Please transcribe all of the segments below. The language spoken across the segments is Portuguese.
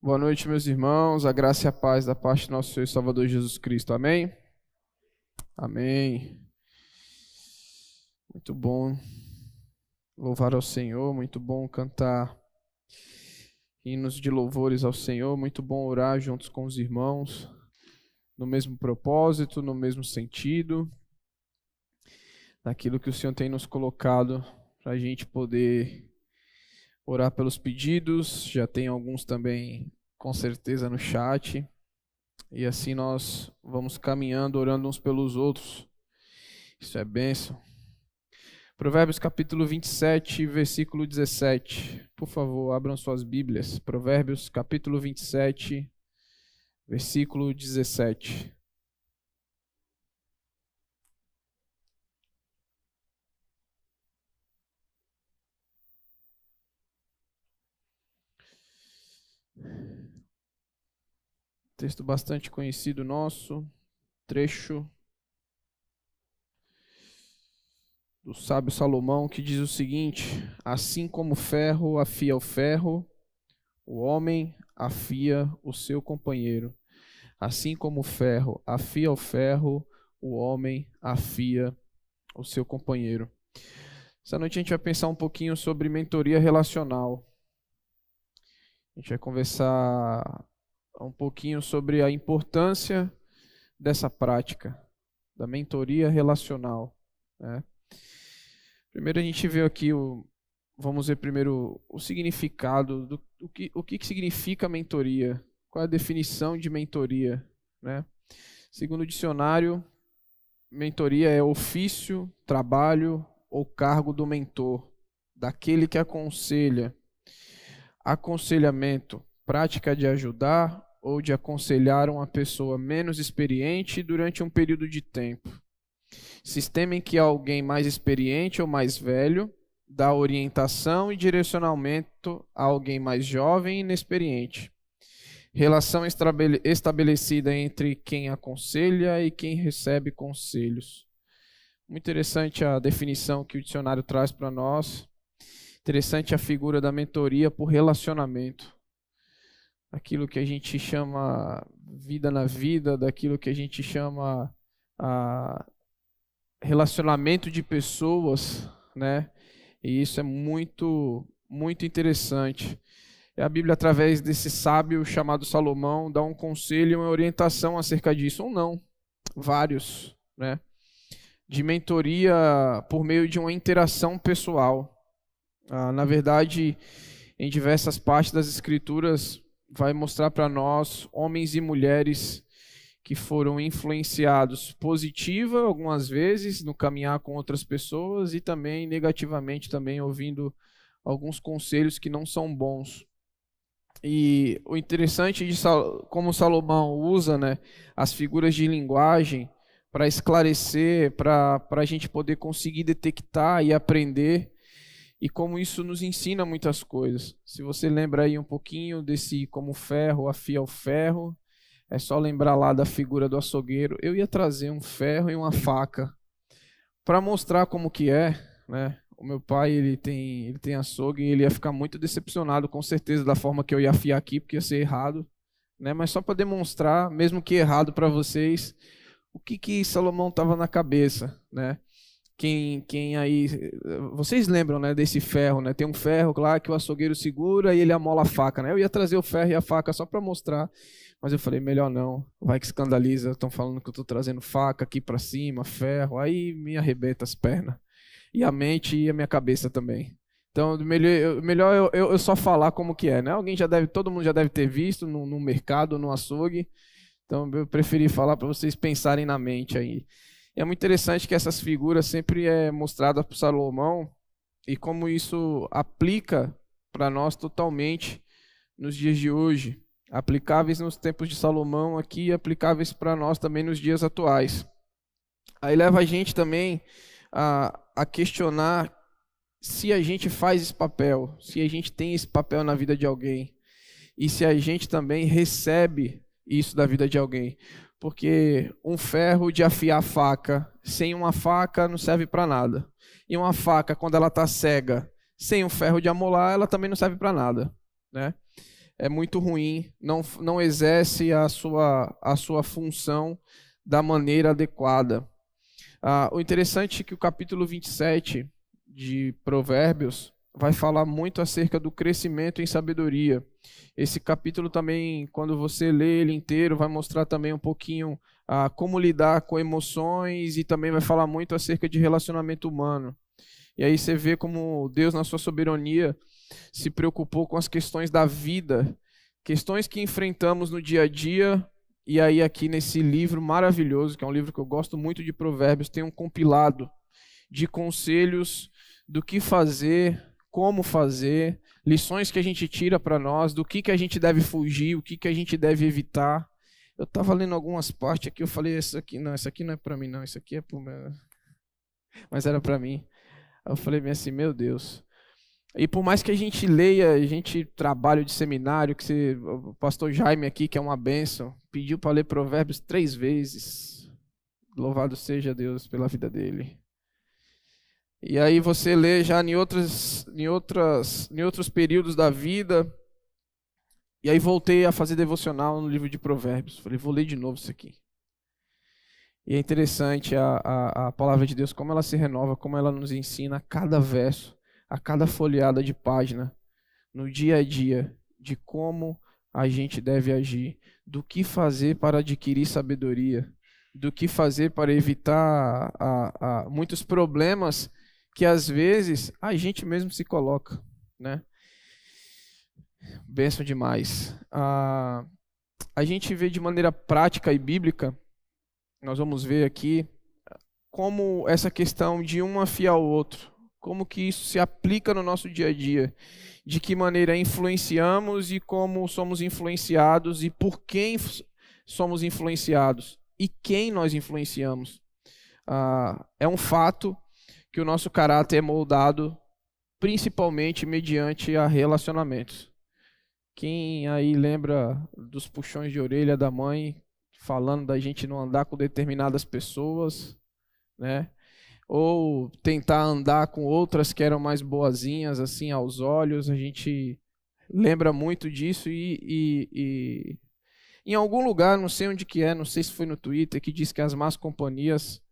Boa noite, meus irmãos. A graça e a paz da parte do nosso Senhor e Salvador Jesus Cristo. Amém? Amém. Muito bom louvar ao Senhor, muito bom cantar hinos de louvores ao Senhor, muito bom orar juntos com os irmãos, no mesmo propósito, no mesmo sentido, naquilo que o Senhor tem nos colocado para a gente poder orar pelos pedidos. Já tem alguns também, com certeza, no chat. E assim nós vamos caminhando, orando uns pelos outros. Isso é bênção. Provérbios capítulo 27, versículo 17. Por favor, abram suas Bíblias. Provérbios capítulo 27, versículo 17. Texto bastante conhecido nosso, trecho do sábio Salomão, que diz o seguinte: assim como o ferro afia o ferro, o homem afia o seu companheiro. Assim como o ferro afia o ferro, o homem afia o seu companheiro. Essa noite a gente vai pensar um pouquinho sobre mentoria relacional. A gente vai conversar um pouquinho sobre a importância dessa prática, da mentoria relacional, né? Primeiro a gente vê aqui, vamos ver primeiro o significado, o que significa mentoria, qual é a definição de mentoria, né? Segundo o dicionário, mentoria é ofício, trabalho ou cargo do mentor, daquele que aconselha. Aconselhamento, prática de ajudar ou de aconselhar uma pessoa menos experiente durante um período de tempo. Sistema em que alguém mais experiente ou mais velho dá orientação e direcionamento a alguém mais jovem e inexperiente. Relação estabelecida entre quem aconselha e quem recebe conselhos. Muito interessante a definição que o dicionário traz para nós. Interessante a figura da mentoria por relacionamento. Aquilo que a gente chama vida na vida, daquilo que a gente chama relacionamento de pessoas, né? E isso é muito, muito interessante. E a Bíblia, através desse sábio chamado Salomão, dá um conselho e uma orientação acerca disso, ou não, vários, né? De mentoria por meio de uma interação pessoal. Na verdade, em diversas partes das Escrituras, vai mostrar para nós homens e mulheres que foram influenciados positiva algumas vezes no caminhar com outras pessoas e também negativamente também ouvindo alguns conselhos que não são bons. E o interessante de como Salomão usa, né, as figuras de linguagem para esclarecer, para a gente poder conseguir detectar e aprender, e como isso nos ensina muitas coisas. Se você lembra aí um pouquinho desse como o ferro afia o ferro, é só lembrar lá da figura do açougueiro. Eu ia trazer um ferro e uma faca para mostrar como que é, né? O meu pai, ele tem açougue e ele ia ficar muito decepcionado, com certeza, da forma que eu ia afiar aqui, porque ia ser errado, né? Mas só para demonstrar, mesmo que errado para vocês, o que Salomão estava na cabeça, né? Quem aí, vocês lembram, né, desse ferro, né? Tem um ferro lá que o açougueiro segura e ele amola a faca, né? Eu ia trazer o ferro e a faca só para mostrar, mas eu falei, melhor não, vai que escandaliza, estão falando que eu estou trazendo faca aqui para cima, ferro, aí me arrebenta as pernas, e a mente e a minha cabeça também. Então, melhor eu só falar como que é, né? Todo mundo já deve ter visto no mercado, no açougue, então eu preferi falar para vocês pensarem na mente aí. É muito interessante que essas figuras sempre é mostrada por Salomão e como isso aplica para nós totalmente nos dias de hoje, aplicáveis nos tempos de Salomão aqui e aplicáveis para nós também nos dias atuais. Aí leva a gente também a questionar se a gente faz esse papel, se a gente tem esse papel na vida de alguém e se a gente também recebe isso da vida de alguém. Porque um ferro de afiar a faca, sem uma faca não serve para nada. E uma faca, quando ela está cega, sem um ferro de amolar, ela também não serve para nada, né? é muito ruim, não exerce a sua função da maneira adequada. O interessante é que o capítulo 27 de Provérbios vai falar muito acerca do crescimento em sabedoria. Esse capítulo também, quando você lê ele inteiro, vai mostrar também um pouquinho como lidar com emoções e também vai falar muito acerca de relacionamento humano. E aí você vê como Deus, na sua soberania, se preocupou com as questões da vida, questões que enfrentamos no dia a dia. E aí aqui nesse livro maravilhoso, que é um livro que eu gosto muito de Provérbios, tem um compilado de conselhos do que fazer, como fazer, lições que a gente tira para nós, do que a gente deve fugir, o que a gente deve evitar. Eu estava lendo algumas partes aqui, eu falei, isso aqui não é para mim não, isso aqui é para meu... Mas era para mim. Aí eu falei bem assim, meu Deus. E por mais que a gente leia, a gente trabalhe de seminário, o pastor Jaime aqui, que é uma bênção, pediu para ler Provérbios 3 vezes. Louvado seja Deus pela vida dele. E aí você lê já em outros períodos da vida. E aí voltei a fazer devocional no livro de Provérbios. Falei, vou ler de novo isso aqui. E é interessante a palavra de Deus, como ela se renova, como ela nos ensina a cada verso, a cada folheada de página, no dia a dia, de como a gente deve agir, do que fazer para adquirir sabedoria, do que fazer para evitar muitos problemas que às vezes a gente mesmo se coloca, né? Bênção demais. A gente vê de maneira prática e bíblica, nós vamos ver aqui, como essa questão de um afiar o outro, como que isso se aplica no nosso dia a dia, de que maneira influenciamos e como somos influenciados e por quem somos influenciados e quem nós influenciamos. É um fato que o nosso caráter é moldado principalmente mediante a relacionamentos. Quem aí lembra dos puxões de orelha da mãe falando da gente não andar com determinadas pessoas, né? Ou tentar andar com outras que eram mais boazinhas assim aos olhos, a gente lembra muito disso e em algum lugar, não sei onde que é, não sei se foi no Twitter, que diz que as más companhias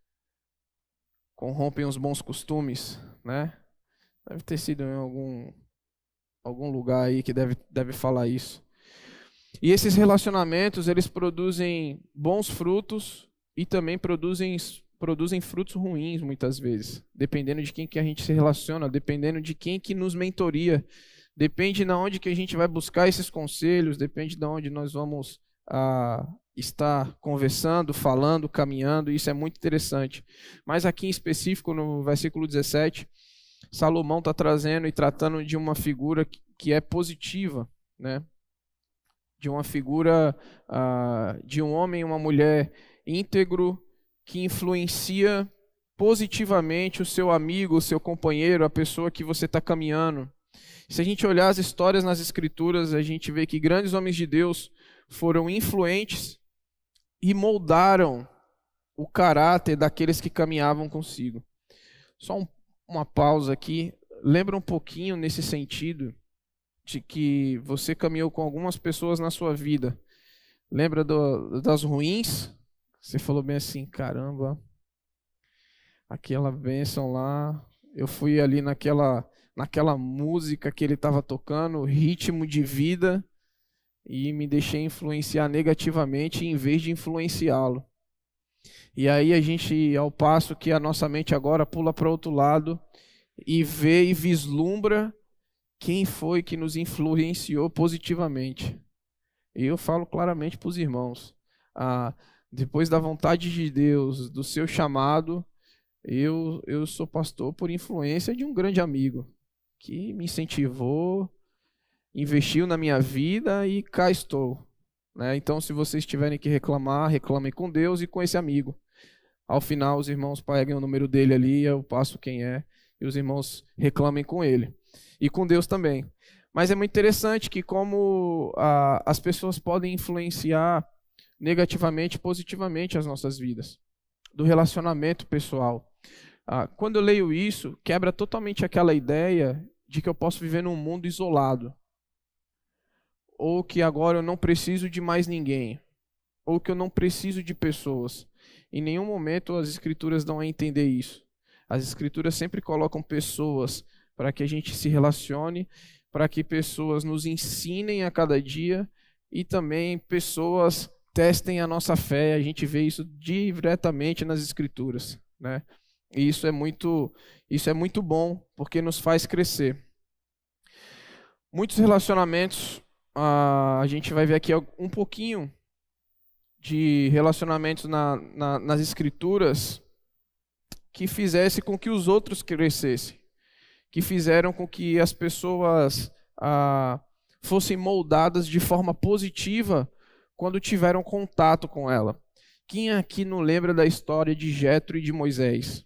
corrompem os bons costumes, né? Deve ter sido em algum lugar aí que deve falar isso. E esses relacionamentos, eles produzem bons frutos e também produzem frutos ruins muitas vezes, dependendo de quem que a gente se relaciona, dependendo de quem que nos mentoria, depende de onde que a gente vai buscar esses conselhos, depende de onde nós vamos estar conversando, falando, caminhando, isso é muito interessante. Mas aqui em específico, no versículo 17, Salomão está trazendo e tratando de uma figura que é positiva, né? De uma figura de um homem e uma mulher íntegro que influencia positivamente o seu amigo, o seu companheiro, a pessoa que você está caminhando. Se a gente olhar as histórias nas Escrituras, a gente vê que grandes homens de Deus foram influentes e moldaram o caráter daqueles que caminhavam consigo. Só uma pausa aqui. Lembra um pouquinho nesse sentido de que você caminhou com algumas pessoas na sua vida. Lembra das ruins? Você falou bem assim, caramba, aquela bênção lá, eu fui ali naquela música que ele estava tocando, ritmo de vida, e me deixei influenciar negativamente em vez de influenciá-lo. E aí a gente, ao passo que a nossa mente agora pula para o outro lado e vê e vislumbra quem foi que nos influenciou positivamente. E eu falo claramente para os irmãos, depois da vontade de Deus, do seu chamado, eu sou pastor por influência de um grande amigo, que me incentivou, investiu na minha vida e cá estou. Né? Então, se vocês tiverem que reclamar, reclamem com Deus e com esse amigo. Ao final, os irmãos peguem o número dele ali, eu passo quem é, e os irmãos reclamem com ele. E com Deus também. Mas é muito interessante que como as pessoas podem influenciar negativamente, positivamente as nossas vidas. Do relacionamento pessoal. Quando eu leio isso, quebra totalmente aquela ideia de que eu posso viver num mundo isolado. ou que agora eu não preciso de mais ninguém, ou que eu não preciso de pessoas. Em nenhum momento as Escrituras dão a entender isso. As Escrituras sempre colocam pessoas para que a gente se relacione, para que pessoas nos ensinem a cada dia e também pessoas testem a nossa fé. A gente vê isso diretamente nas Escrituras, né? E isso é muito bom, porque nos faz crescer. Muitos relacionamentos, a gente vai ver aqui um pouquinho de relacionamentos nas Escrituras que fizesse com que os outros crescessem, que fizeram com que as pessoas fossem moldadas de forma positiva quando tiveram contato com ela. Quem aqui não lembra da história de Jetro e de Moisés?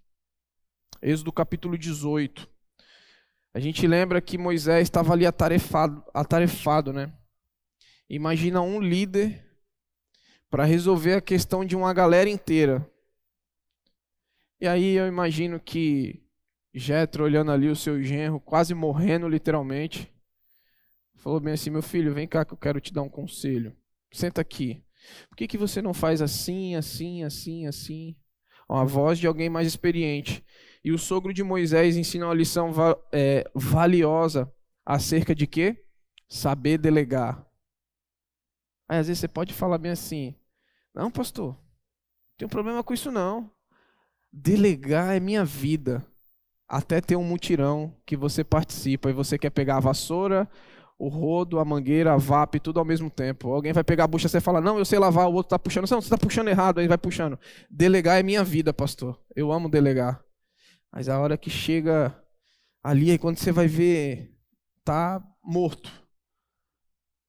Êxodo capítulo 18. A gente lembra que Moisés estava ali atarefado, né? Imagina um líder para resolver a questão de uma galera inteira. E aí eu imagino que Jetro, olhando ali o seu genro, quase morrendo literalmente, falou bem assim: meu filho, vem cá que eu quero te dar um conselho. Senta aqui. Por que você não faz assim, assim, assim, assim? Uma voz de alguém mais experiente. E o sogro de Moisés ensina uma lição valiosa acerca de quê? Saber delegar. Aí às vezes você pode falar bem assim: não, pastor, não tenho problema com isso não. Delegar é minha vida. Até ter um mutirão que você participa e você quer pegar a vassoura, o rodo, a mangueira, a VAP, tudo ao mesmo tempo. Alguém vai pegar a bucha, você fala: não, eu sei lavar, o outro está puxando. Não, você está puxando errado, aí vai puxando. Delegar é minha vida, pastor. Eu amo delegar. Mas a hora que chega ali, aí quando você vai ver, tá morto.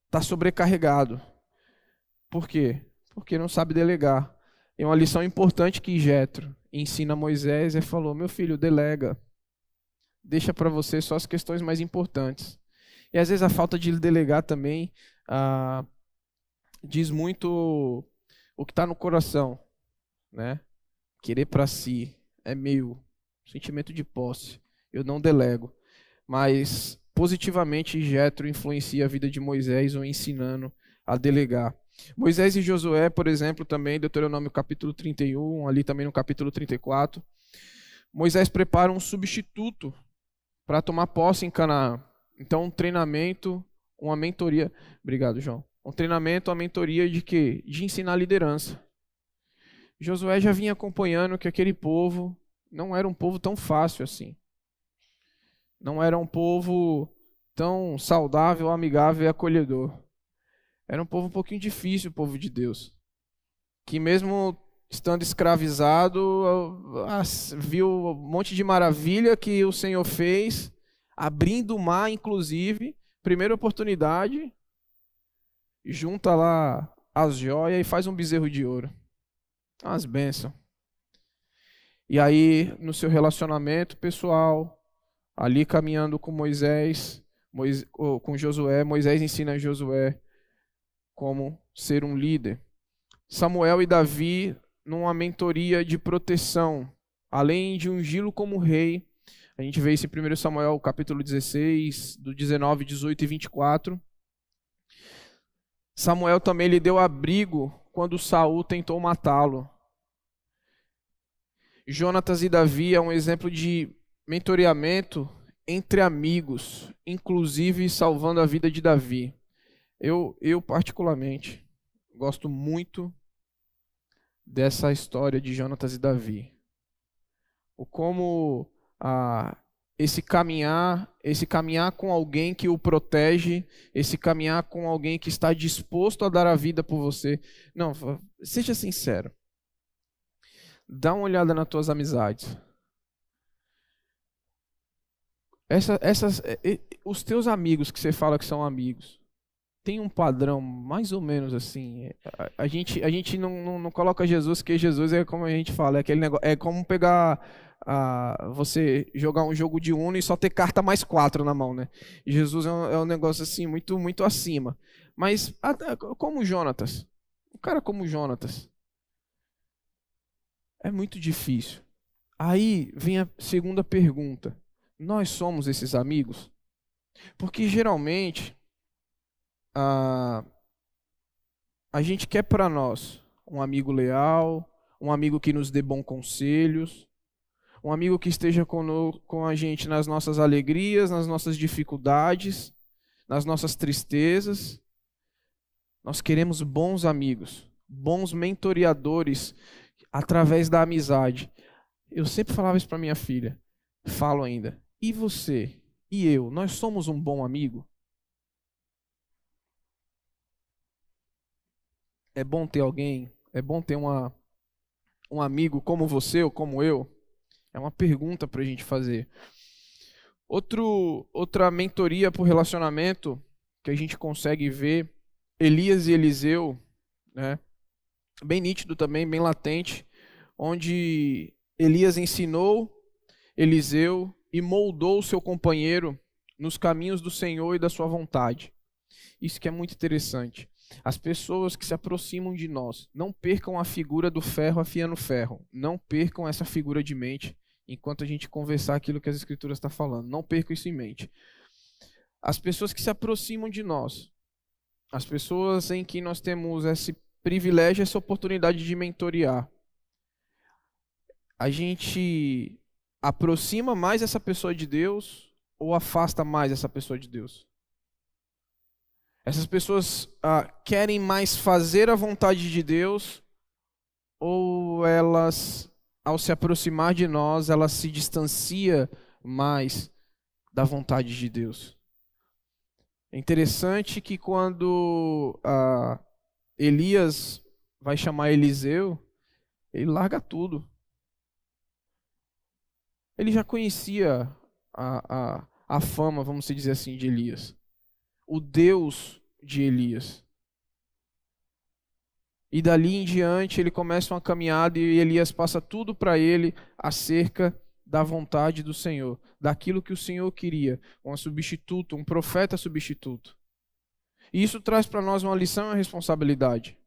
Tá sobrecarregado. Por quê? Porque não sabe delegar. É uma lição importante que Jetro ensina a Moisés e falou: meu filho, delega. Deixa para você só as questões mais importantes. E às vezes a falta de delegar também diz muito o que está no coração, né? Querer para si é meio sentimento de posse. Eu não delego. Mas positivamente Jetro influencia a vida de Moisés, o ensinando a delegar. Moisés e Josué, por exemplo, também, Deuteronômio capítulo 31, ali também no capítulo 34. Moisés prepara um substituto para tomar posse em Canaã. Então, um treinamento, uma mentoria. Obrigado, João. Um treinamento, uma mentoria de quê? De ensinar liderança. Josué já vinha acompanhando que aquele povo não era um povo tão fácil assim. Não era um povo tão saudável, amigável e acolhedor. Era um povo um pouquinho difícil, o povo de Deus. Que mesmo estando escravizado, viu um monte de maravilha que o Senhor fez, abrindo o mar, inclusive, primeira oportunidade, junta lá as joias e faz um bezerro de ouro. As bênçãos. E aí, no seu relacionamento pessoal, ali caminhando com com Josué, Moisés ensina a Josué como ser um líder. Samuel e Davi numa mentoria de proteção, além de ungí-lo como rei. A gente vê isso em 1 Samuel capítulo 16, do 19, 18 e 24. Samuel também lhe deu abrigo quando Saul tentou matá-lo. Jonatas e Davi é um exemplo de mentoreamento entre amigos, inclusive salvando a vida de Davi. Eu particularmente gosto muito dessa história de Jonatas e Davi. O como esse caminhar com alguém que o protege, esse caminhar com alguém que está disposto a dar a vida por você. Não, seja sincero. Dá uma olhada nas tuas amizades. Os teus amigos que você fala que são amigos, tem um padrão mais ou menos assim. A gente não coloca Jesus, que Jesus é como a gente fala, é aquele negócio, é como pegar você jogar um jogo de Uno e só ter carta mais 4 na mão, né? Jesus é um negócio assim muito muito acima. Mas como Jonatas, um cara como Jonatas, é muito difícil. Aí vem a segunda pergunta: nós somos esses amigos? Porque geralmente a gente quer para nós um amigo leal, um amigo que nos dê bons conselhos, um amigo que esteja com a gente nas nossas alegrias, nas nossas dificuldades, nas nossas tristezas. Nós queremos bons amigos, bons mentoreadores através da amizade. Eu sempre falava isso para minha filha, falo ainda. E você? E eu? Nós somos um bom amigo? É bom ter alguém? É bom ter um amigo como você ou como eu? É uma pergunta para a gente fazer. Outra mentoria por relacionamento que a gente consegue ver, Elias e Eliseu, né? Bem nítido também, bem latente, onde Elias ensinou Eliseu e moldou o seu companheiro nos caminhos do Senhor e da sua vontade. Isso que é muito interessante. As pessoas que se aproximam de nós, não percam a figura do ferro afiando ferro. Não percam essa figura de mente enquanto a gente conversar aquilo que as Escrituras estão falando. Não percam isso em mente. As pessoas que se aproximam de nós, as pessoas em que nós temos esse privilégio, essa oportunidade de mentorear, a gente aproxima mais essa pessoa de Deus ou afasta mais essa pessoa de Deus? Essas pessoas querem mais fazer a vontade de Deus ou elas, ao se aproximar de nós, elas se distanciam mais da vontade de Deus? É interessante que quando Elias vai chamar Eliseu, ele larga tudo. Ele já conhecia a fama, vamos dizer assim, de Elias. O Deus de Elias. E dali em diante ele começa uma caminhada e Elias passa tudo para ele acerca da vontade do Senhor, daquilo que o Senhor queria, um substituto, um profeta substituto. E isso traz para nós uma lição e uma responsabilidade.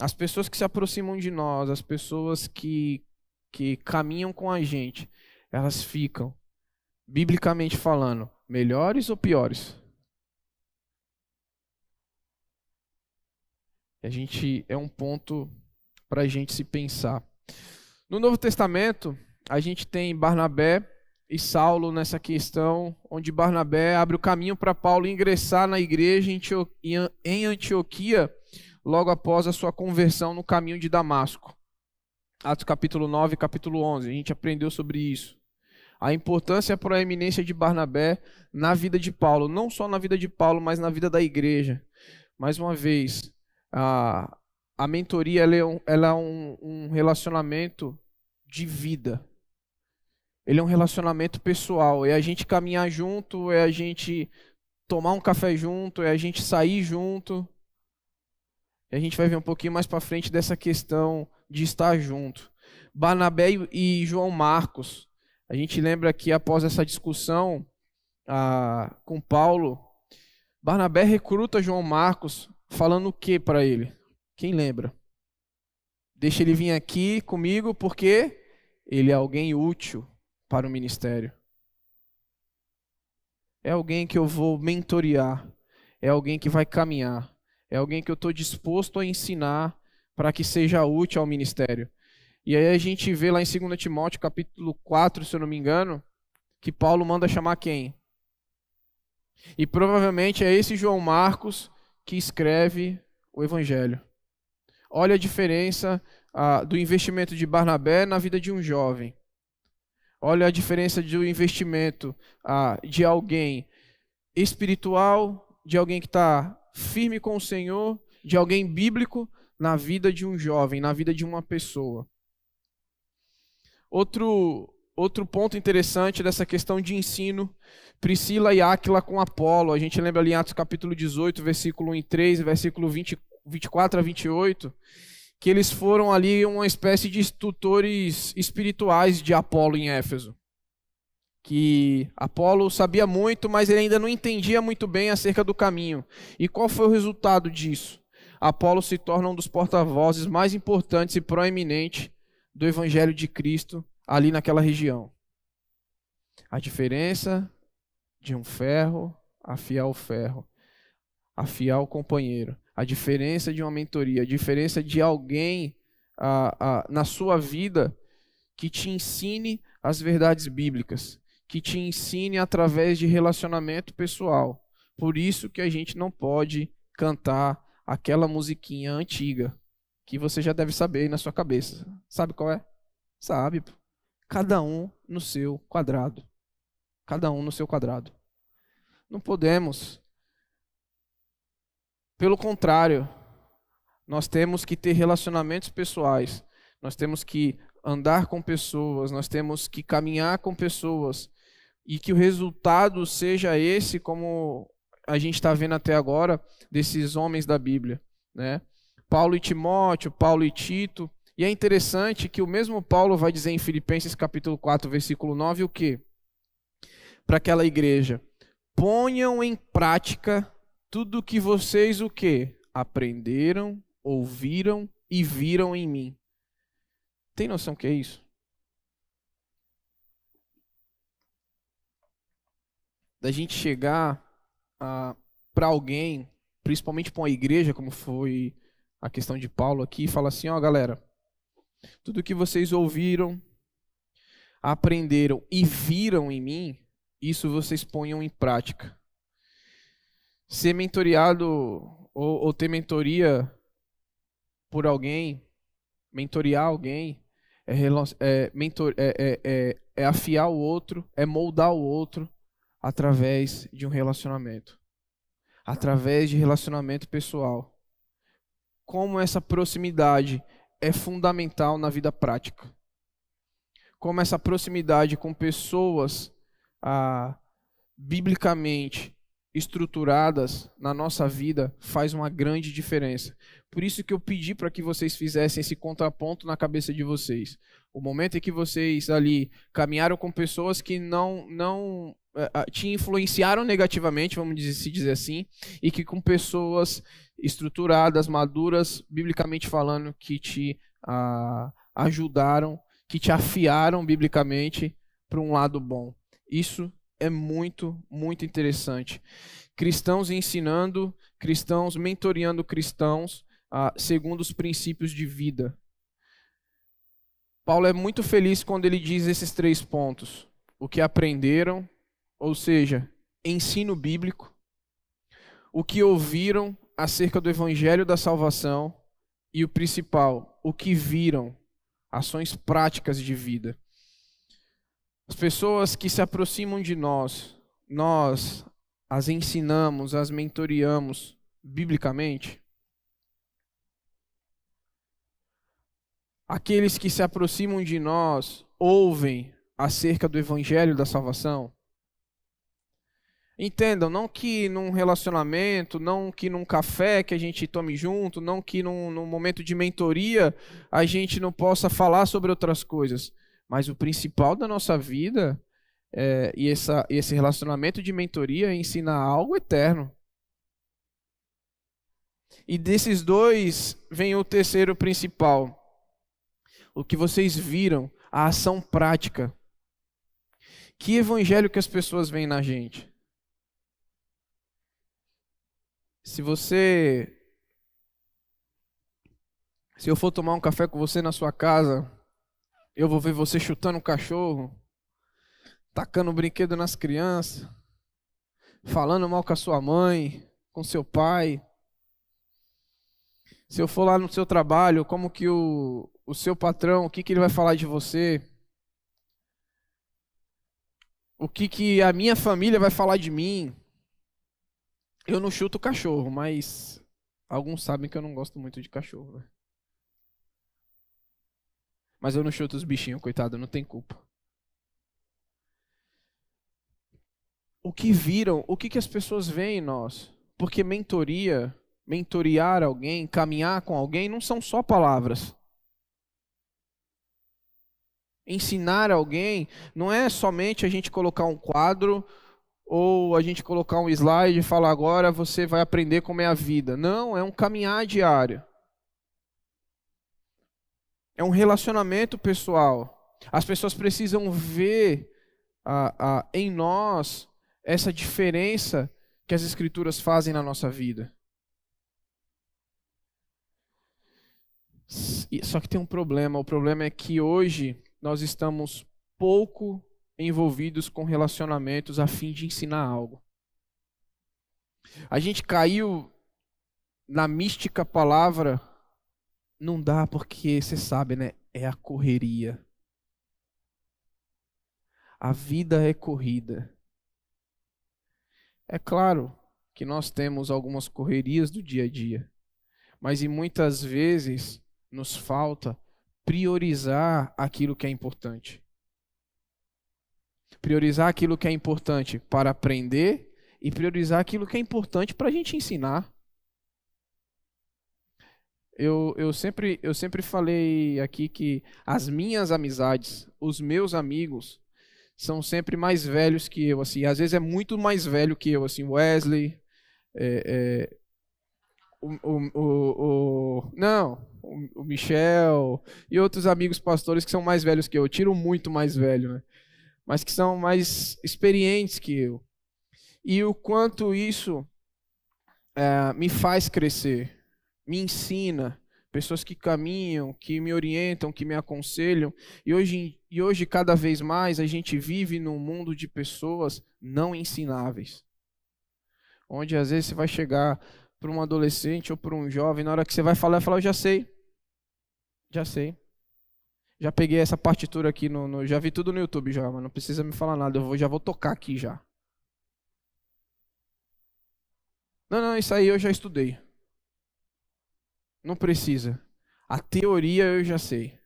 As pessoas que se aproximam de nós, as pessoas que caminham com a gente, elas ficam, biblicamente falando, melhores ou piores? É um ponto para a gente se pensar. No Novo Testamento, a gente tem Barnabé e Saulo nessa questão, onde Barnabé abre o caminho para Paulo ingressar na igreja em Antioquia, logo após a sua conversão no caminho de Damasco. Atos capítulo 9 e capítulo 11, a gente aprendeu sobre isso. A importância e a proeminência de Barnabé na vida de Paulo, não só na vida de Paulo, mas na vida da igreja. Mais uma vez, a mentoria ela é um relacionamento de vida. Ele é um relacionamento pessoal. É a gente caminhar junto, é a gente tomar um café junto, é a gente sair junto. E a gente vai ver um pouquinho mais para frente dessa questão de estar junto. Barnabé e João Marcos. A gente lembra que após essa discussão com Paulo, Barnabé recruta João Marcos falando o que para ele? Quem lembra? Deixa ele vir aqui comigo porque ele é alguém útil para o ministério. É alguém que eu vou mentorear. É alguém que vai caminhar. É alguém que eu estou disposto a ensinar para que seja útil ao ministério. E aí a gente vê lá em 2 Timóteo capítulo 4, se eu não me engano, que Paulo manda chamar quem? E provavelmente é esse João Marcos que escreve o Evangelho. Olha a diferença do investimento de Barnabé na vida de um jovem. Olha a diferença do investimento de alguém espiritual, de alguém que está firme com o Senhor, de alguém bíblico na vida de um jovem, na vida de uma pessoa. Outro ponto interessante dessa questão de ensino, Priscila e Áquila com Apolo. A gente lembra ali em Atos capítulo 18, versículo 1 e 3, versículo 24 a 28, que eles foram ali uma espécie de tutores espirituais de Apolo em Éfeso. Que Apolo sabia muito, mas ele ainda não entendia muito bem acerca do caminho. E qual foi o resultado disso? Apolo se torna um dos porta-vozes mais importantes e proeminentes do Evangelho de Cristo ali naquela região. A diferença de um ferro afiar o ferro. afiar o companheiro. A diferença de uma mentoria, a diferença de alguém na sua vida que te ensine as verdades bíblicas, que te ensine através de relacionamento pessoal. Por isso que a gente não pode cantar aquela musiquinha antiga, que você já deve saber aí na sua cabeça. Sabe qual é? Sabe, pô. Cada um no seu quadrado. Cada um no seu quadrado. Não podemos. Pelo contrário, nós temos que ter relacionamentos pessoais. Nós temos que andar com pessoas. Nós temos que caminhar com pessoas. E que o resultado seja esse, como a gente está vendo até agora, desses homens da Bíblia, né? Paulo e Timóteo, Paulo e Tito. E é interessante que o mesmo Paulo vai dizer em Filipenses capítulo 4, versículo 9, o quê? Para aquela igreja: ponham em prática tudo o que vocês o quê? Aprenderam, ouviram e viram em mim. Tem noção do que é isso? Da gente chegar para alguém, principalmente para uma igreja, como foi a questão de Paulo aqui, e falar assim: ó, galera, tudo que vocês ouviram, aprenderam e viram em mim, isso vocês ponham em prática. Ser mentoriado ou ter mentoria por alguém, mentorear alguém, é afiar o outro, é moldar o outro através de um relacionamento. Através de relacionamento pessoal. Como essa proximidade é fundamental na vida prática. Como essa proximidade com pessoas biblicamente estruturadas na nossa vida faz uma grande diferença. Por isso que eu pedi para que vocês fizessem esse contraponto na cabeça de vocês. O momento em que vocês ali caminharam com pessoas que não te influenciaram negativamente, vamos dizer assim, e que com pessoas estruturadas, maduras, biblicamente falando, que te ajudaram, que te afiaram biblicamente para um lado bom. Isso é muito, muito interessante. Cristãos ensinando, cristãos mentoreando cristãos segundo os princípios de vida. Paulo é muito feliz quando ele diz esses 3 pontos. O que aprenderam, ou seja, ensino bíblico. O que ouviram acerca do evangelho da salvação. E o principal, o que viram, ações práticas de vida. As pessoas que se aproximam de nós as ensinamos, as mentoreamos biblicamente? Aqueles que se aproximam de nós ouvem acerca do evangelho da salvação? Entendam, não que num relacionamento, não que num café que a gente tome junto, não que num momento de mentoria a gente não possa falar sobre outras coisas. Mas o principal da nossa vida e esse relacionamento de mentoria é ensinar algo eterno. E desses 2 vem o terceiro principal. O que vocês viram, a ação prática. Que evangelho que as pessoas veem na gente? Se eu for tomar um café com você na sua casa, eu vou ver você chutando um cachorro, tacando um brinquedo nas crianças, falando mal com a sua mãe, com seu pai. Se eu for lá no seu trabalho, como que o seu patrão, o que ele vai falar de você? O que a minha família vai falar de mim? Eu não chuto cachorro, mas alguns sabem que eu não gosto muito de cachorro, né? Mas eu não chuto os bichinhos, coitado, não tem culpa. O que viram, o que as pessoas veem em nós? Porque mentorear alguém, caminhar com alguém, não são só palavras. Ensinar alguém não é somente a gente colocar um quadro ou a gente colocar um slide e falar agora você vai aprender como é a vida. Não, é um caminhar diário. É um relacionamento pessoal. As pessoas precisam ver em nós essa diferença que as Escrituras fazem na nossa vida. Só que tem um problema. O problema é que hoje nós estamos pouco envolvidos com relacionamentos a fim de ensinar algo. A gente caiu na mística palavra, não dá porque, você sabe, né? É a correria. A vida é corrida. É claro que nós temos algumas correrias do dia a dia, mas e muitas vezes nos falta priorizar aquilo que é importante. Priorizar aquilo que é importante para aprender e priorizar aquilo que é importante para a gente ensinar. Eu sempre falei aqui que as minhas amizades, os meus amigos, são sempre mais velhos que eu, assim. Às vezes é muito mais velho que eu, assim. Wesley, o Michel e outros amigos pastores que são mais velhos que eu. Eu tiro muito mais velho, né? Mas que são mais experientes que eu. E o quanto isso me faz crescer, me ensina, pessoas que caminham, que me orientam, que me aconselham. E hoje, cada vez mais, a gente vive num mundo de pessoas não ensináveis. Onde às vezes você vai chegar para um adolescente ou para um jovem, na hora que você vai falar, eu já sei. Já sei. Já peguei essa partitura aqui, já vi tudo no YouTube já, mas não precisa me falar nada, já vou tocar aqui já. Não, isso aí eu já estudei. Não precisa. A teoria eu já sei.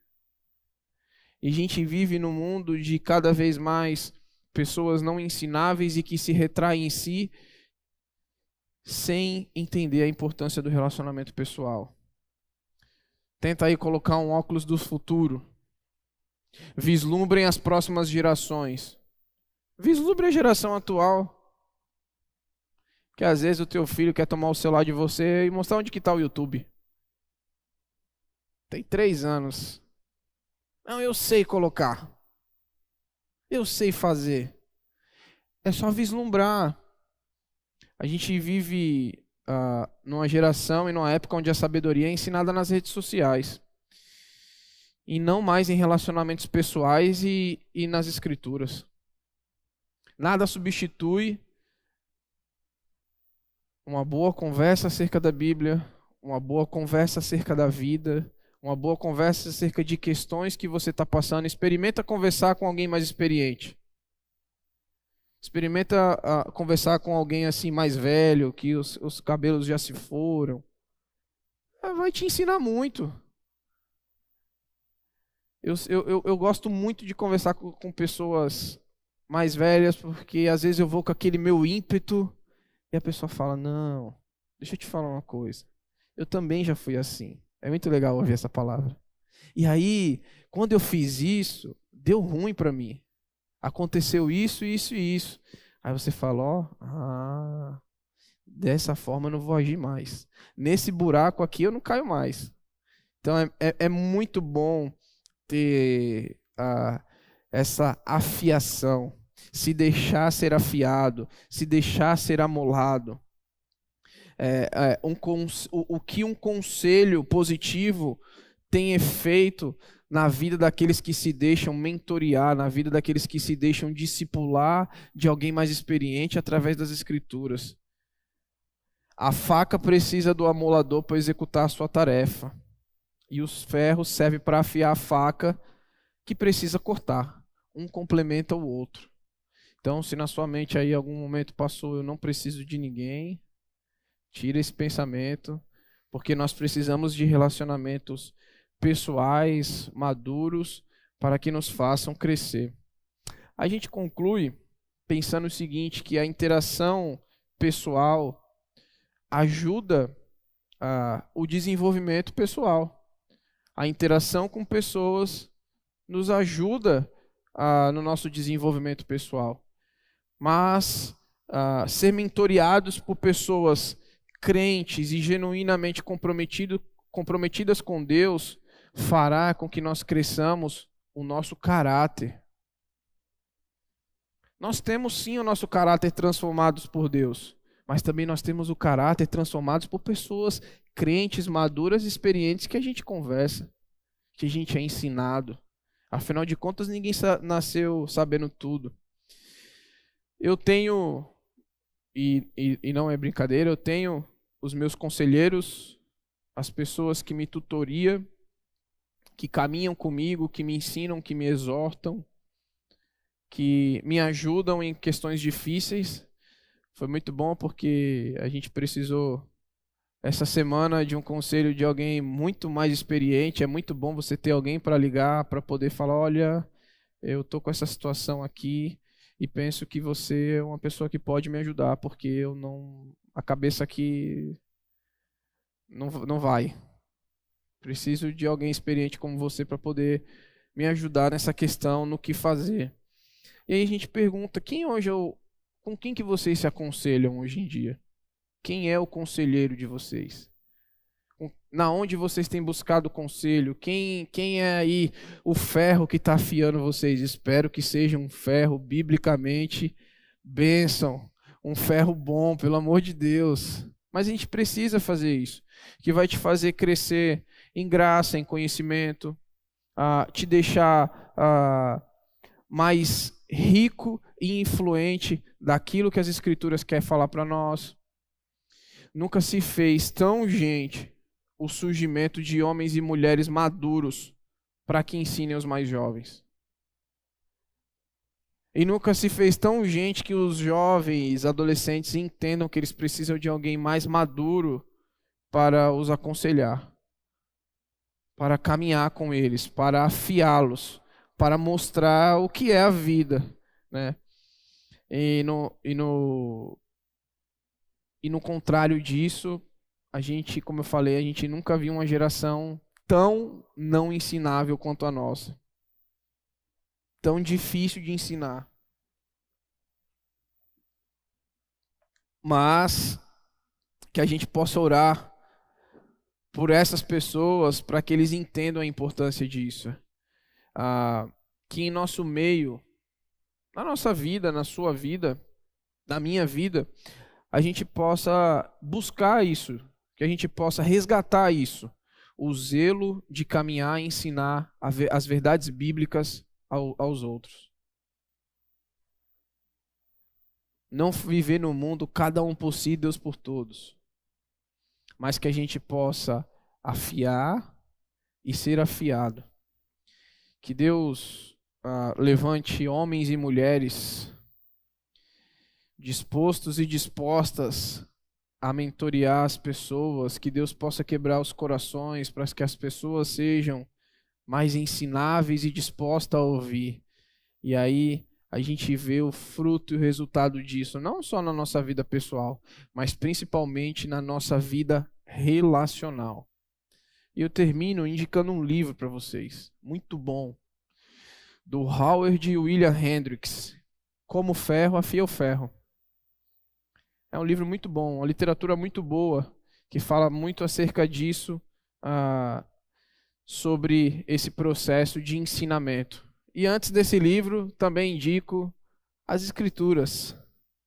E a gente vive num mundo de cada vez mais pessoas não ensináveis e que se retraem em si sem entender a importância do relacionamento pessoal. Tenta aí colocar um óculos do futuro. Vislumbrem as próximas gerações. Vislumbre a geração atual. Que às vezes o teu filho quer tomar o celular de você e mostrar onde que está o YouTube. Tem 3 anos. Não, eu sei colocar. Eu sei fazer. É só vislumbrar. A gente vive numa geração e numa época onde a sabedoria é ensinada nas redes sociais. E não mais em relacionamentos pessoais e nas escrituras. Nada substitui uma boa conversa acerca da Bíblia, uma boa conversa acerca da vida, uma boa conversa acerca de questões que você está passando. Experimenta conversar com alguém mais experiente. Experimenta conversar com alguém assim mais velho, que os cabelos já se foram. Vai te ensinar muito. Eu gosto muito de conversar com pessoas mais velhas, porque às vezes eu vou com aquele meu ímpeto e a pessoa fala, não, deixa eu te falar uma coisa. Eu também já fui assim. É muito legal ouvir essa palavra. E aí, quando eu fiz isso, deu ruim para mim. Aconteceu isso, isso e isso. Aí você fala, dessa forma eu não vou agir mais. Nesse buraco aqui eu não caio mais. Então é muito bom ter essa afiação. Se deixar ser afiado, se deixar ser amolado. O que um conselho positivo tem efeito na vida daqueles que se deixam mentorear, na vida daqueles que se deixam discipular de alguém mais experiente através das Escrituras. A faca precisa do amolador para executar a sua tarefa. E os ferros servem para afiar a faca que precisa cortar. Um complementa o outro. Então, se na sua mente aí algum momento passou, eu não preciso de ninguém, tira esse pensamento, porque nós precisamos de relacionamentos pessoais, maduros, para que nos façam crescer. A gente conclui pensando o seguinte, que a interação pessoal ajuda o desenvolvimento pessoal. A interação com pessoas nos ajuda no nosso desenvolvimento pessoal. Mas ser mentoreados por pessoas crentes e genuinamente comprometidas com Deus fará com que nós cresçamos o nosso caráter. Nós temos sim o nosso caráter transformado por Deus, mas também nós temos o caráter transformados por pessoas crentes, maduras, experientes que a gente conversa, que a gente é ensinado. Afinal de contas, ninguém nasceu sabendo tudo. Eu tenho, e não é brincadeira, eu tenho os meus conselheiros, as pessoas que me tutoriam, que caminham comigo, que me ensinam, que me exortam, que me ajudam em questões difíceis. Foi muito bom porque a gente precisou essa semana de um conselho de alguém muito mais experiente. É muito bom você ter alguém para ligar, para poder falar, olha, eu tô com essa situação aqui e penso que você é uma pessoa que pode me ajudar, porque eu não, a cabeça aqui não vai. Preciso de alguém experiente como você para poder me ajudar nessa questão, no que fazer. E aí a gente pergunta, com quem que vocês se aconselham hoje em dia? Quem é o conselheiro de vocês? Na onde vocês têm buscado conselho? Quem é aí o ferro que está afiando vocês? Espero que seja um ferro biblicamente bênção, um ferro bom, pelo amor de Deus. Mas a gente precisa fazer isso, que vai te fazer crescer em graça, em conhecimento, te deixar mais rico e influente daquilo que as Escrituras querem falar para nós. Nunca se fez tão urgente o surgimento de homens e mulheres maduros para que ensinem os mais jovens. E nunca se fez tão urgente que os jovens, adolescentes entendam que eles precisam de alguém mais maduro para os aconselhar, para caminhar com eles, para afiá-los, para mostrar o que é a vida, né? E no contrário disso, a gente, como eu falei, a gente nunca viu uma geração tão não ensinável quanto a nossa. Tão difícil de ensinar. Mas que a gente possa orar por essas pessoas para que eles entendam a importância disso. Que em nosso meio, na nossa vida, na sua vida, na minha vida, a gente possa buscar isso, que a gente possa resgatar isso, o zelo de caminhar e ensinar as verdades bíblicas aos outros. Não viver no mundo cada um por si, Deus por todos, mas que a gente possa afiar e ser afiado. Que Deus levante homens e mulheres dispostos e dispostas a mentorear as pessoas, que Deus possa quebrar os corações para que as pessoas sejam mais ensináveis e dispostas a ouvir. E aí a gente vê o fruto e o resultado disso, não só na nossa vida pessoal, mas principalmente na nossa vida relacional. E eu termino indicando um livro para vocês, muito bom, do Howard William Hendricks, Como o Ferro Afia o Ferro. É um livro muito bom, uma literatura muito boa, que fala muito acerca disso, sobre esse processo de ensinamento. E antes desse livro, também indico as Escrituras.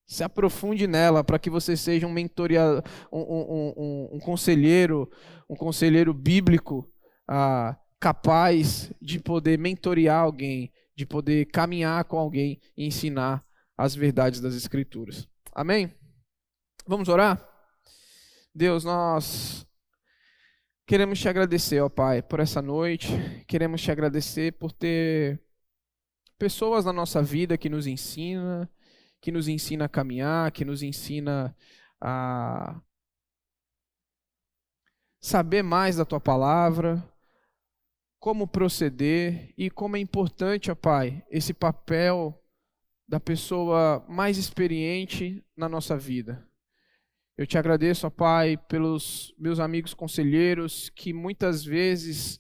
Se aprofunde nela para que você seja um conselheiro bíblico capaz de poder mentorear alguém, de poder caminhar com alguém e ensinar as verdades das Escrituras. Amém? Vamos orar? Deus, nós queremos te agradecer, ó Pai, por essa noite. Queremos te agradecer por ter pessoas na nossa vida que nos ensina a caminhar, que nos ensina a saber mais da tua palavra, como proceder e como é importante, ó Pai, esse papel da pessoa mais experiente na nossa vida. Eu te agradeço, ó Pai, pelos meus amigos conselheiros que muitas vezes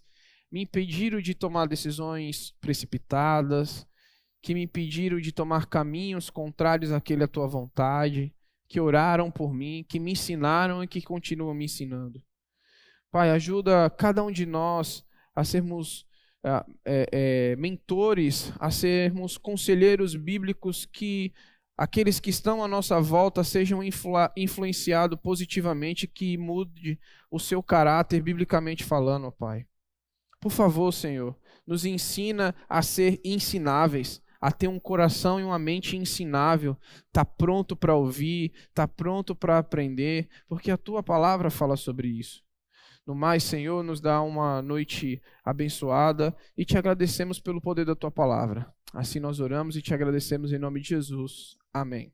me impediram de tomar decisões precipitadas, que me impediram de tomar caminhos contrários àquele à tua vontade, que oraram por mim, que me ensinaram e que continuam me ensinando. Pai, ajuda cada um de nós a sermos mentores, a sermos conselheiros bíblicos que aqueles que estão à nossa volta sejam influenciados positivamente, que mude o seu caráter, biblicamente falando, ó Pai. Por favor, Senhor, nos ensina a ser ensináveis, a ter um coração e uma mente ensinável, tá pronto para ouvir, tá pronto para aprender, porque a Tua palavra fala sobre isso. No mais, Senhor, nos dá uma noite abençoada e te agradecemos pelo poder da Tua palavra. Assim nós oramos e te agradecemos em nome de Jesus. Amém.